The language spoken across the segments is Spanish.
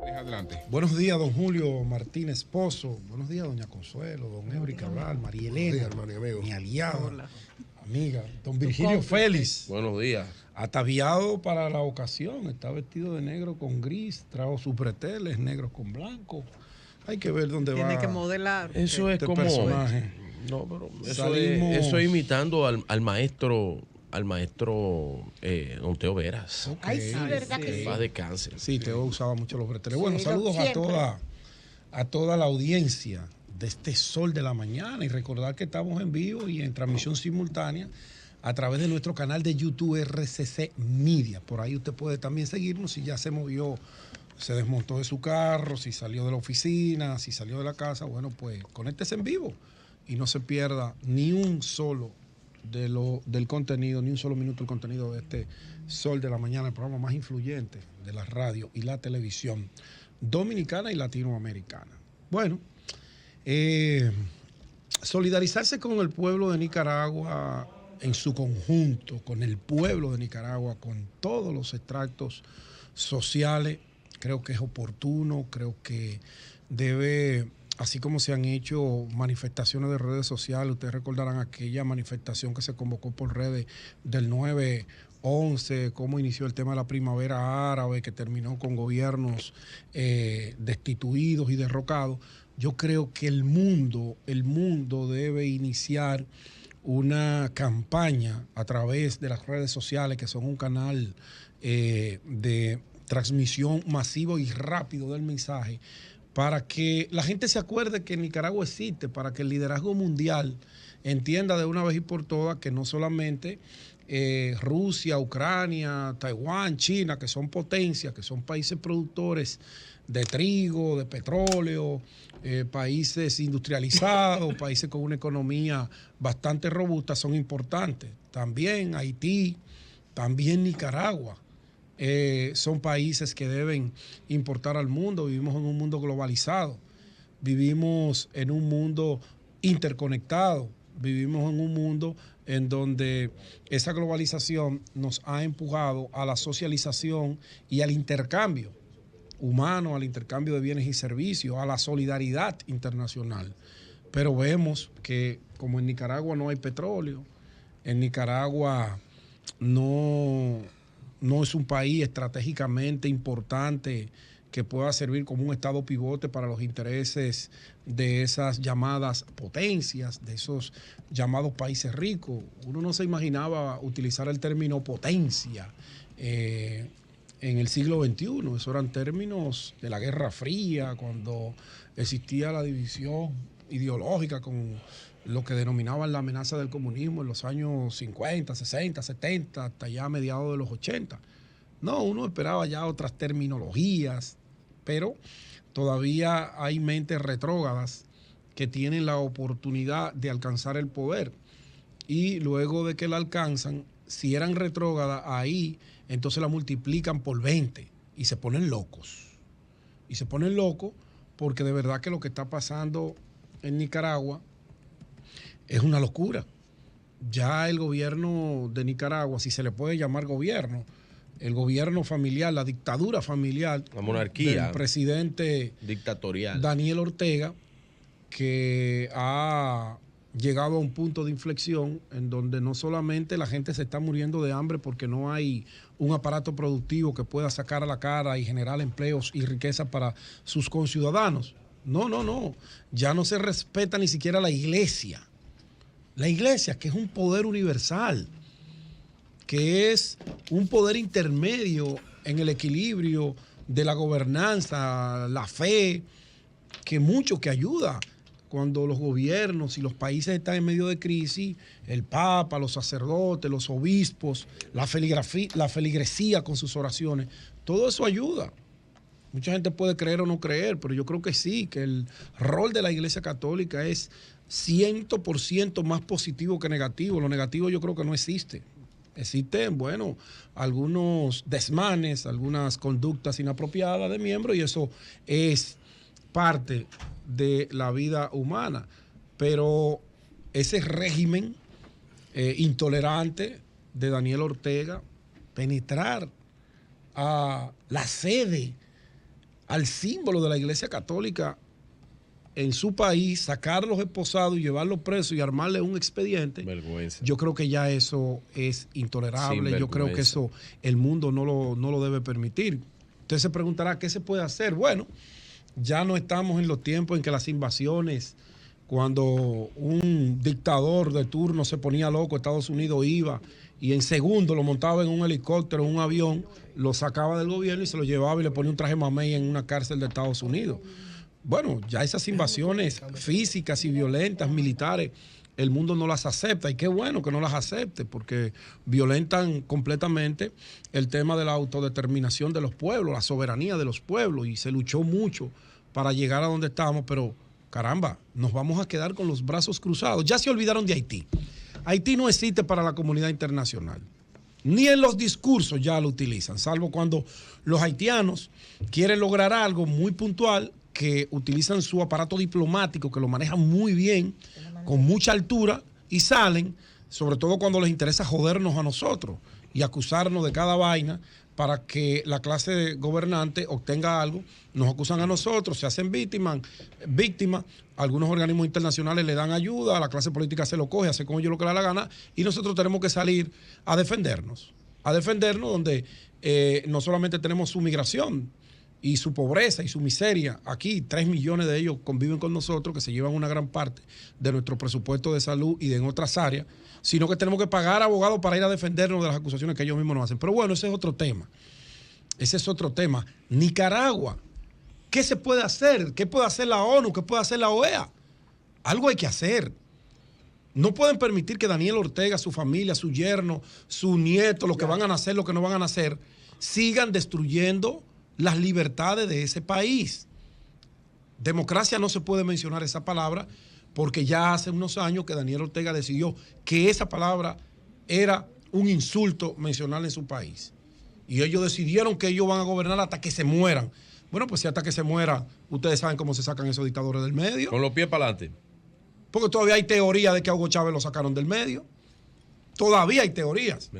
Adelante. Buenos días, don Julio Martínez Pozo. Buenos días, doña Consuelo, don Eury Cabral, María Elena, mi aliado, amiga, don Virgilio Félix. Buenos días. Ataviado para la ocasión, está vestido de negro con gris, trajo sus breteles negros con blanco. Hay que ver dónde va. Tiene que modelar. Eso es este como personaje. No, pero Salimos... eso es imitando al maestro don Teo Veras. Okay. Ay, sí, verdad que sí. Paz de cáncer. Sí, Teo usaba mucho los breteles. Bueno, Sí, saludos siempre. a toda la audiencia de este Sol de la Mañana y recordar que estamos en vivo y en transmisión simultánea a través de nuestro canal de YouTube RCC Media. Por ahí usted puede también seguirnos si ya se movió, se desmontó de su carro, si salió de la oficina, si salió de la casa. Bueno, pues conéctese en vivo y no se pierda ni un solo del contenido, ni un solo minuto del contenido de este Sol de la Mañana, el programa más influyente de la radio y la televisión dominicana y latinoamericana. Bueno, solidarizarse con el pueblo de Nicaragua en su conjunto, con el pueblo de Nicaragua, con todos los extractos sociales, creo que es oportuno, creo que debe, así como se han hecho manifestaciones de redes sociales, ustedes recordarán aquella manifestación que se convocó por redes del 9/11, cómo inició el tema de la primavera árabe, que terminó con gobiernos destituidos y derrocados. Yo creo que el mundo debe iniciar una campaña a través de las redes sociales, que son un canal de transmisión masivo y rápido del mensaje, para que la gente se acuerde que Nicaragua existe, para que el liderazgo mundial entienda de una vez y por todas que no solamente Rusia, Ucrania, Taiwán, China, que son potencias, que son países productores de trigo, de petróleo, países industrializados, países con una economía bastante robusta, son importantes. También Haití, también Nicaragua. Son países que deben importar al mundo. Vivimos en un mundo globalizado, vivimos en un mundo interconectado, vivimos en un mundo en donde esa globalización nos ha empujado a la socialización y al intercambio humano, al intercambio de bienes y servicios, a la solidaridad internacional. Pero vemos que como en Nicaragua no hay petróleo, en Nicaragua no es un país estratégicamente importante que pueda servir como un estado pivote para los intereses de esas llamadas potencias, de esos llamados países ricos. Uno no se imaginaba utilizar el término potencia en el siglo XXI. Esos eran términos de la Guerra Fría, cuando existía la división ideológica con lo que denominaban la amenaza del comunismo en los años 50, 60, 70, hasta ya mediados de los 80. No, uno esperaba ya otras terminologías, pero todavía hay mentes retrógradas que tienen la oportunidad de alcanzar el poder y luego de que la alcanzan, si eran retrógradas ahí, entonces la multiplican por 20 y se ponen locos. Y se ponen locos porque de verdad que lo que está pasando en Nicaragua es una locura. Ya el gobierno de Nicaragua, si se le puede llamar gobierno, el gobierno familiar, la dictadura familiar, la monarquía del presidente dictatorial Daniel Ortega, que ha llegado a un punto de inflexión en donde no solamente la gente se está muriendo de hambre porque no hay un aparato productivo que pueda sacar a la cara y generar empleos y riqueza para sus conciudadanos. No. Ya no se respeta ni siquiera la iglesia. La iglesia, que es un poder universal, que es un poder intermedio en el equilibrio de la gobernanza, la fe, que mucho que ayuda cuando los gobiernos y los países están en medio de crisis, el Papa, los sacerdotes, los obispos, la feligresía con sus oraciones, todo eso ayuda. Mucha gente puede creer o no creer, pero yo creo que sí, que el rol de la Iglesia Católica es 100% más positivo que negativo. Lo negativo yo creo que no existe. Existen, bueno, algunos desmanes, algunas conductas inapropiadas de miembros y eso es parte de la vida humana. Pero ese régimen intolerante de Daniel Ortega penetrar a la sede, al símbolo de la Iglesia Católica en su país, sacar los esposados y llevarlos presos y armarle un expediente. Vergüenza. Yo creo que ya eso es intolerable. Yo creo que eso el mundo no lo debe permitir. Usted se preguntará, ¿qué se puede hacer? Bueno, ya no estamos en los tiempos en que las invasiones, cuando un dictador de turno se ponía loco, Estados Unidos iba y en segundo lo montaba en un helicóptero, en un avión, lo sacaba del gobierno y se lo llevaba y le ponía un traje mamey en una cárcel de Estados Unidos. Bueno, ya esas invasiones físicas y violentas, militares, el mundo no las acepta y qué bueno que no las acepte porque violentan completamente el tema de la autodeterminación de los pueblos, la soberanía de los pueblos y se luchó mucho para llegar a donde estamos, pero caramba, nos vamos a quedar con los brazos cruzados. Ya se olvidaron de Haití. Haití no existe para la comunidad internacional. Ni en los discursos ya lo utilizan, salvo cuando los haitianos quieren lograr algo muy puntual, que utilizan su aparato diplomático, que lo manejan muy bien, con mucha altura, y salen, sobre todo cuando les interesa jodernos a nosotros y acusarnos de cada vaina para que la clase gobernante obtenga algo, nos acusan a nosotros, se hacen víctimas, algunos organismos internacionales le dan ayuda, a la clase política se lo coge, hace con ellos lo que le da la gana, y nosotros tenemos que salir a defendernos donde no solamente tenemos su migración, y su pobreza y su miseria. Aquí 3 millones de ellos conviven con nosotros, que se llevan una gran parte de nuestro presupuesto de salud y de en otras áreas, sino que tenemos que pagar abogados para ir a defendernos de las acusaciones que ellos mismos nos hacen. Pero bueno, ese es otro tema. Ese es otro tema. Nicaragua, ¿qué se puede hacer? ¿Qué puede hacer la ONU? ¿Qué puede hacer la OEA? Algo hay que hacer. No pueden permitir que Daniel Ortega, su familia, su yerno, su nieto, los que van a nacer, los que no van a nacer, sigan destruyendo las libertades de ese país. Democracia no se puede mencionar esa palabra porque ya hace unos años que Daniel Ortega decidió que esa palabra era un insulto mencionarla en su país. Y ellos decidieron que ellos van a gobernar hasta que se mueran. Bueno, pues si hasta que se mueran, ustedes saben cómo se sacan esos dictadores del medio. Con los pies para adelante. Porque todavía hay teoría de que a Hugo Chávez lo sacaron del medio. Todavía hay teorías.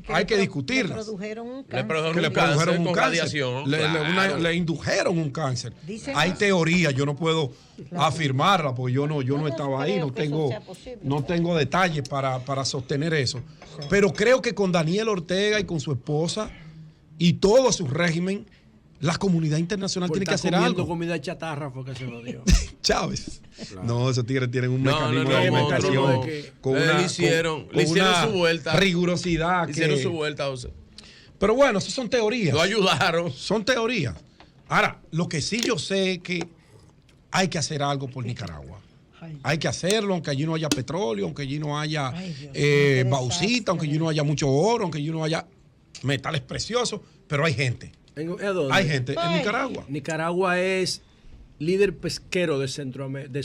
Hay que discutirlas. Le produjeron un cáncer. Le indujeron un cáncer. Hay teorías, yo no puedo afirmarla porque yo no estaba ahí, no tengo detalles para sostener eso. Sí. Pero creo que con Daniel Ortega y con su esposa y todo su régimen, la comunidad internacional tiene que hacer algo. Comida chatarra porque se lo dio. Chávez. Claro. No, esos tigres tienen un mecanismo de alimentación con le hicieron su vuelta. Rigurosidad. Hicieron su vuelta, José. Pero bueno, eso son teorías. Lo ayudaron. Son teorías. Ahora, lo que sí yo sé es que hay que hacer algo por Nicaragua. Hay que hacerlo, aunque allí no haya petróleo, aunque allí no haya bauxita, aunque allí no haya mucho oro, aunque allí no haya metales preciosos, pero hay gente. Hay gente en Nicaragua. Nicaragua es líder pesquero de Centroamérica.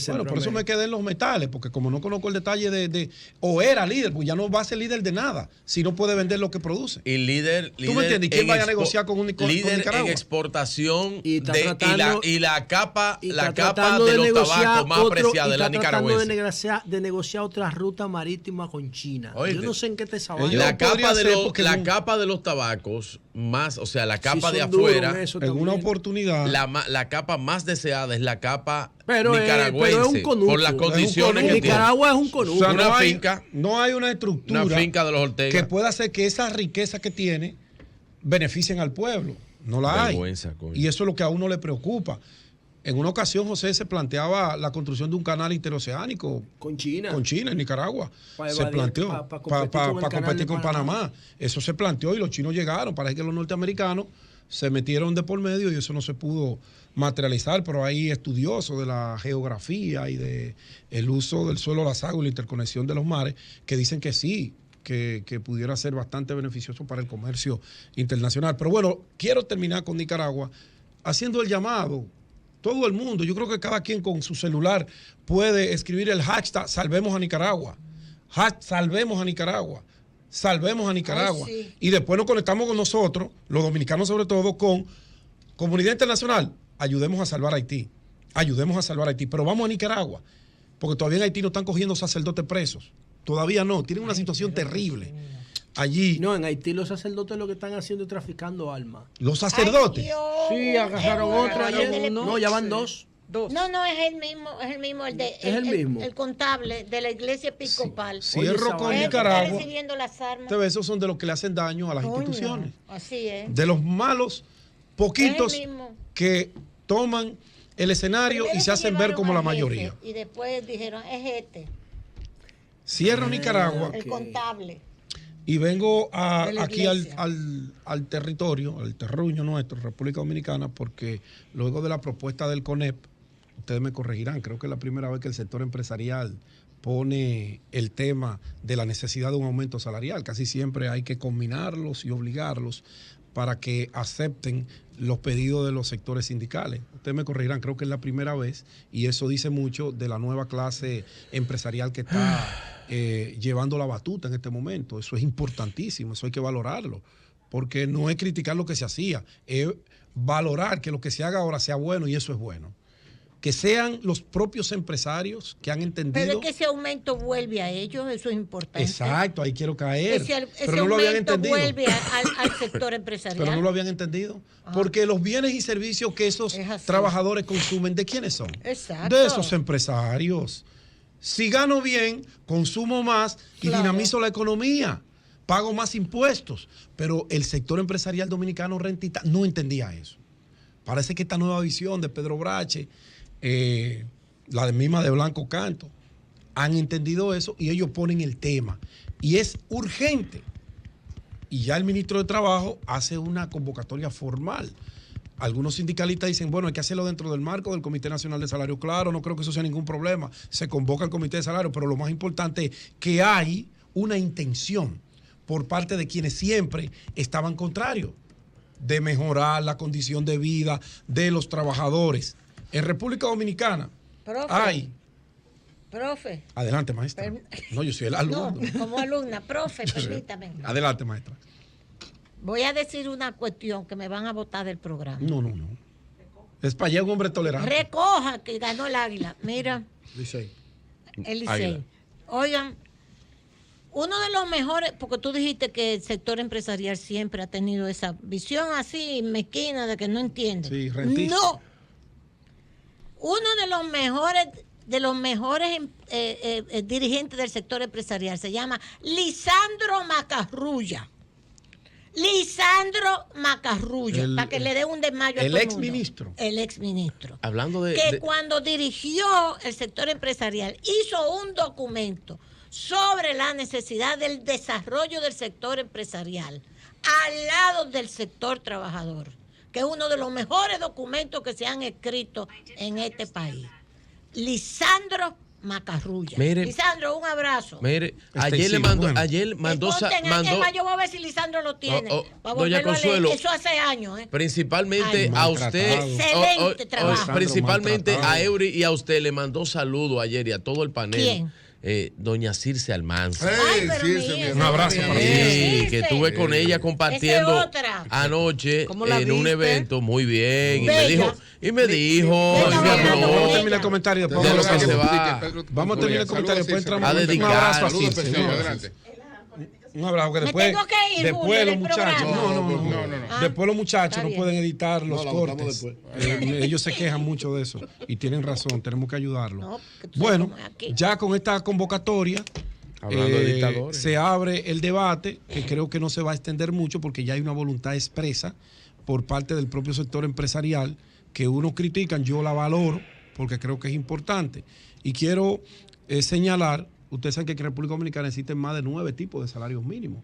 Bueno, por eso me quedé en los metales, porque como no conozco el detalle o era líder, pues ya no va a ser líder de nada, si no puede vender lo que produce. Y líder ¿tú me entiendes? ¿Quién vaya a negociar con Nicaragua? En exportación y la capa de los tabacos más apreciada de la nicaragüense. Tratando de negociar otra ruta marítima con China. Oye, yo no sé en qué te sabes. La capa de los tabacos más, o sea, la capa de afuera, en una oportunidad, la capa más deseada es la capa nicaragüense, por las condiciones que Nicaragua tiene. Es un conuco. O sea, no hay una estructura, una finca de los Ortega, que pueda hacer que esa riqueza que tiene beneficien al pueblo. No la hay. Y eso es lo que a uno le preocupa. En una ocasión, José, se planteaba la construcción de un canal interoceánico con China en Nicaragua. Se planteó para competir con Panamá. Eso se planteó y los chinos llegaron. Parece que los norteamericanos se metieron de por medio y eso no se pudo materializar, pero hay estudiosos de la geografía y de el uso del suelo, las aguas y la interconexión de los mares que dicen que sí, que pudiera ser bastante beneficioso para el comercio internacional. Pero bueno, quiero terminar con Nicaragua haciendo el llamado. Todo el mundo, yo creo que cada quien con su celular puede escribir el hashtag Salvemos a Nicaragua. Salvemos a Nicaragua. Salvemos a Nicaragua. Ay, sí. Y después nos conectamos con nosotros, los dominicanos sobre todo, con comunidad internacional. Ayudemos a salvar a Haití. Ayudemos a salvar a Haití. Pero vamos a Nicaragua. Porque todavía en Haití no están cogiendo sacerdotes presos. todavía no, tienen una situación terrible. Allí. No, en Haití los sacerdotes lo que están haciendo es traficando almas. ¿Los sacerdotes? Ay, sí, agarraron otro ayer. No, ya van dos. No, es el mismo, el contable de la iglesia episcopal. Cierro con Nicaragua. Está recibiendo las armas. Esos son de los que le hacen daño a las instituciones. Así es. De los malos, poquitos que toman el escenario y se hacen ver como la mayoría. Y después dijeron, es este. Cierro Nicaragua. El contable. Y vengo aquí al territorio, al terruño nuestro, República Dominicana, porque luego de la propuesta del CONEP, ustedes me corregirán, creo que es la primera vez que el sector empresarial pone el tema de la necesidad de un aumento salarial. Casi siempre hay que combinarlos y obligarlos para que acepten los pedidos de los sectores sindicales. Ustedes me corregirán, creo que es la primera vez, y eso dice mucho de la nueva clase empresarial que está llevando la batuta en este momento. Eso es importantísimo, eso hay que valorarlo, porque no es criticar lo que se hacía, es valorar que lo que se haga ahora sea bueno, y eso es bueno. Que sean los propios empresarios que han entendido. Pero es que ese aumento vuelve a ellos, eso es importante. Exacto, ahí quiero caer. Pero no lo habían entendido. Vuelve al sector empresarial. Pero no lo habían entendido. Porque los bienes y servicios que esos trabajadores consumen, ¿de quiénes son? Exacto. De esos empresarios. Si gano bien, consumo más y dinamizo la economía. Pago más impuestos. Pero el sector empresarial dominicano rentista no entendía eso. Parece que esta nueva visión de Pedro Brache, la misma de Blanco Canto, han entendido eso y ellos ponen el tema. Y es urgente. Y ya el ministro de Trabajo hace una convocatoria formal. Algunos sindicalistas dicen, bueno, hay que hacerlo dentro del marco del Comité Nacional de Salario. Claro, no creo que eso sea ningún problema. Se convoca el Comité de Salario, pero lo más importante es que hay una intención por parte de quienes siempre estaban contrarios de mejorar la condición de vida de los trabajadores. En República Dominicana hay... Profe. Adelante, maestra. No, yo soy el alumno. No, como alumna, profe, permítame. Adelante, maestra. Voy a decir una cuestión que me van a botar del programa. No. Es para allá un hombre tolerante. Recoja que ganó el Águila. Mira. Licey. El Licey. Oigan, uno de los mejores, porque tú dijiste que el sector empresarial siempre ha tenido esa visión así mezquina de que no entiende. Sí, rentista. No. Uno de los mejores dirigentes del sector empresarial se llama Lisandro Macarrulla. Para que le dé un desmayo a todo el exministro. El exministro. Hablando Cuando dirigió el sector empresarial, hizo un documento sobre la necesidad del desarrollo del sector empresarial al lado del sector trabajador, que es uno de los mejores documentos que se han escrito en este país. Lisandro Macarrulla. Mire, Lisandro, un abrazo. Mire, ayer mandó yo voy a ver si Lisandro lo tiene. Doña Consuelo, eso hace años. Principalmente a usted. Excelente trabajo. Principalmente a Eury y a usted le mandó saludos ayer y a todo el panel. ¿Quién? Doña Circe Almanza. Un abrazo para ti. Que estuve con ella compartiendo anoche en un evento. Muy bien. Y me dijo. Vamos a terminar el comentario después de lo que se va. Vamos a terminar el comentario después entramos a dedicar. Un abrazo a Circe. Un abrazo que después los muchachos después los muchachos no pueden editar los cortes. Ellos se quejan mucho de eso y tienen razón, tenemos que ayudarlos. Bueno, ya con esta convocatoria se abre el debate, que creo que no se va a extender mucho porque ya hay una voluntad expresa por parte del propio sector empresarial que unos critican, yo la valoro porque creo que es importante y quiero señalar. Ustedes saben que en República Dominicana existen más de 9 tipos de salarios mínimos,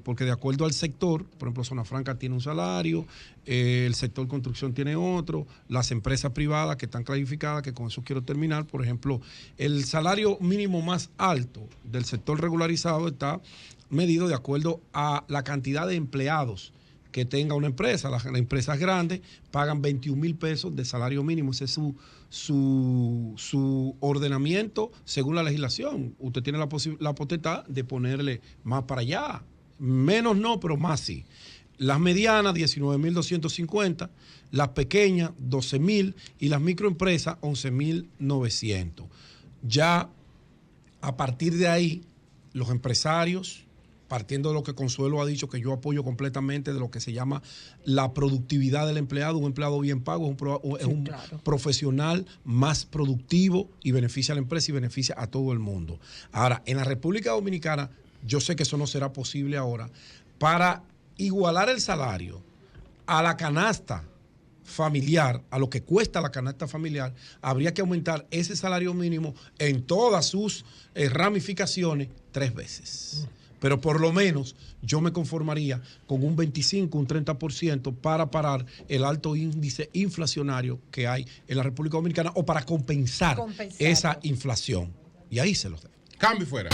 porque de acuerdo al sector, por ejemplo, Zona Franca tiene un salario, el sector construcción tiene otro, las empresas privadas que están clasificadas, que con eso quiero terminar, por ejemplo, el salario mínimo más alto del sector regularizado está medido de acuerdo a la cantidad de empleados que tenga una empresa. Las empresas grandes pagan 21,000 pesos de salario mínimo. Ese es su ordenamiento según la legislación. Usted tiene la potestad de ponerle más para allá. Menos no, pero más sí. Las medianas, 19,250. Las pequeñas, 12,000. Y las microempresas, 11,900. Ya a partir de ahí los empresarios, partiendo de lo que Consuelo ha dicho, que yo apoyo completamente, de lo que se llama la productividad del empleado. Un empleado bien pago es un profesional más productivo y beneficia a la empresa y beneficia a todo el mundo. Ahora, en la República Dominicana, yo sé que eso no será posible ahora, para igualar el salario a la canasta familiar, a lo que cuesta la canasta familiar, habría que aumentar ese salario mínimo en todas sus ramificaciones 3 veces. Pero por lo menos yo me conformaría con un 25, un 30% para parar el alto índice inflacionario que hay en la República Dominicana o para compensar esa inflación. Y ahí se los dejo. Cambio fuera.